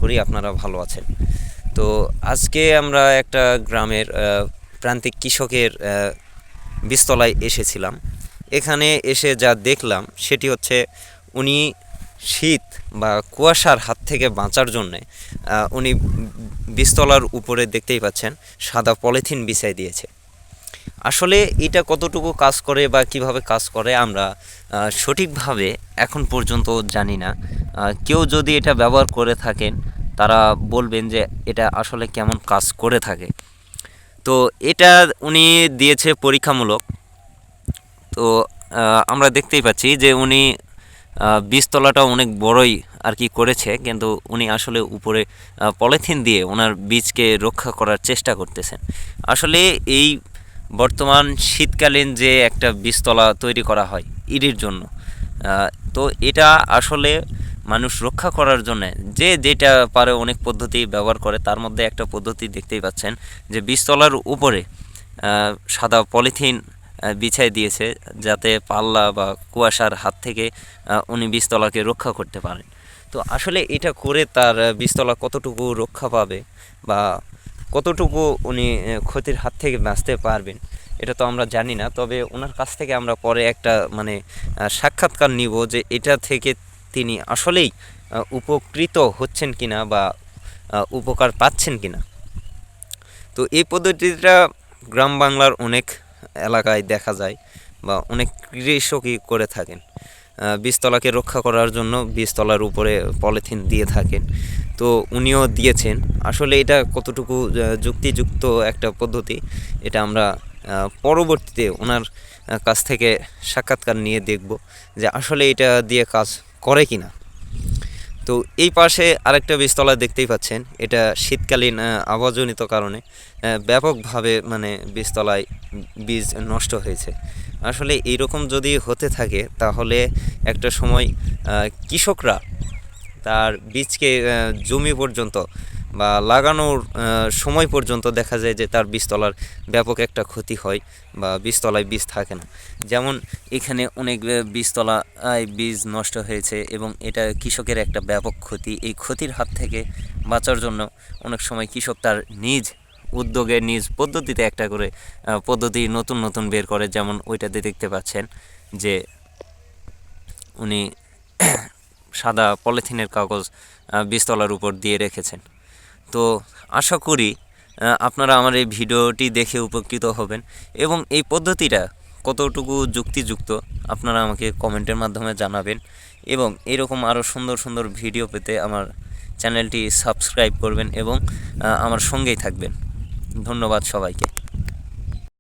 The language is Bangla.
করি আপনারা ভালো আছেন। তো আজকে আমরা একটা গ্রামের প্রান্তিক কৃষকের বীজতলায় এসেছিলাম। এখানে এসে যা দেখলাম সেটি হচ্ছে উনি শীত বা কুয়াশার হাত থেকে বাঁচার জন্যে উনি বীজতলার উপরে দেখতেই পাচ্ছেন সাদা পলিথিন বিছাই দিয়েছে। আসলে এটা কতটুকু কাজ করে বা কিভাবে কাজ করে আমরা সঠিকভাবে এখন পর্যন্ত জানি না। কেউ যদি এটা ব্যবহার করে থাকেন তারা বলবেন যে এটা আসলে কেমন কাজ করে থাকে। তো এটা উনি দিয়েছে পরীক্ষামূলক। তো আমরা দেখতেই পাচ্ছি যে উনি বীজতলাটা অনেক বড়ই আর কি করেছে, কিন্তু উনি আসলে উপরে পলিথিন দিয়ে ওনার বীজকে রক্ষা করার চেষ্টা করতেছেন। আসলে এই বর্তমান শীতকালীন যে একটা বীজতলা তৈরি করা হয় ইরির জন্য, তো এটা আসলে মানুষ রক্ষা করার জন্য যে যেটা পারে অনেক পদ্ধতি ব্যবহার করে। তার মধ্যে একটা পদ্ধতি দেখতেই পাচ্ছেন যে বীজতলার উপরে সাদা পলিথিন বিছাই দিয়েছে, যাতে পাল্লা বা কুয়াশার হাত থেকে উনি বীজতলাকে রক্ষা করতে পারেন। তো আসলে এটা করে তার বীজতলা কতটুকু রক্ষা পাবে বা কতটুকু উনি ক্ষতির হাত থেকে বাঁচতে পারবেন এটা তো আমরা জানি না। তবে ওনার কাছ থেকে আমরা পরে একটা সাক্ষাৎকার নিব যে এটা থেকে তিনি আসলেই উপকৃত হচ্ছেন কিনা বা উপকার পাচ্ছেন কিনা। তো এই পদ্ধতিটা গ্রাম বাংলার অনেক এলাকায় দেখা যায় বা অনেক কৃষকই করে থাকেন। বীজতলাকে রক্ষা করার জন্য বীজতলার উপরে পলিথিন দিয়ে থাকেন। তো উনিও দিয়েছেন। আসলে এটা কতটুকু যুক্তিযুক্ত একটা পদ্ধতি এটা আমরা পরবর্তীতে ওনার কাছ থেকে সাক্ষাৎকার নিয়ে দেখব যে আসলে এটা দিয়ে কাজ করে কিনা। তো এই পাশে আরেকটা বীজতলা দেখতেই পাচ্ছেন, এটা শীতকালীন আবহাওয়াজনিত কারণে ব্যাপকভাবে বীজতলায় বীজ নষ্ট হয়েছে। আসলে এইরকম যদি হতে থাকে তাহলে একটা সময় কৃষকরা তার বীজকে জমি পর্যন্ত বা লাগানোর সময় পর্যন্ত দেখা যায় যে তার বীজতলার ব্যাপক একটা ক্ষতি হয় বা বীজতলায় বীজ থাকে না। যেমন এখানে অনেক বীজতলায় বীজ নষ্ট হয়েছে এবং এটা কৃষকের একটা ব্যাপক ক্ষতি। এই ক্ষতির হাত থেকে বাঁচার জন্য অনেক সময় কৃষক তার নিজ উদ্যোগে নিজ পদ্ধতিতে একটা করে পদ্ধতি নতুন নতুন বের করে। যেমন ওইটাতে দেখতে পাচ্ছেন যে উনি সাদা পলিথিনের কাগজ বীজতলার উপর দিয়ে রেখেছেন। তো আশা করি আপনারা আমার এই ভিডিওটি দেখে উপকৃত হবেন এবং এই পদ্ধতিটা কতটুকু যুক্তিযুক্ত আপনারা আমাকে কমেন্টের মাধ্যমে জানাবেন এবং এরকম আরও সুন্দর সুন্দর ভিডিও পেতে আমার চ্যানেলটি সাবস্ক্রাইব করবেন এবং আমার সঙ্গেই থাকবেন। ধন্যবাদ সবাইকে।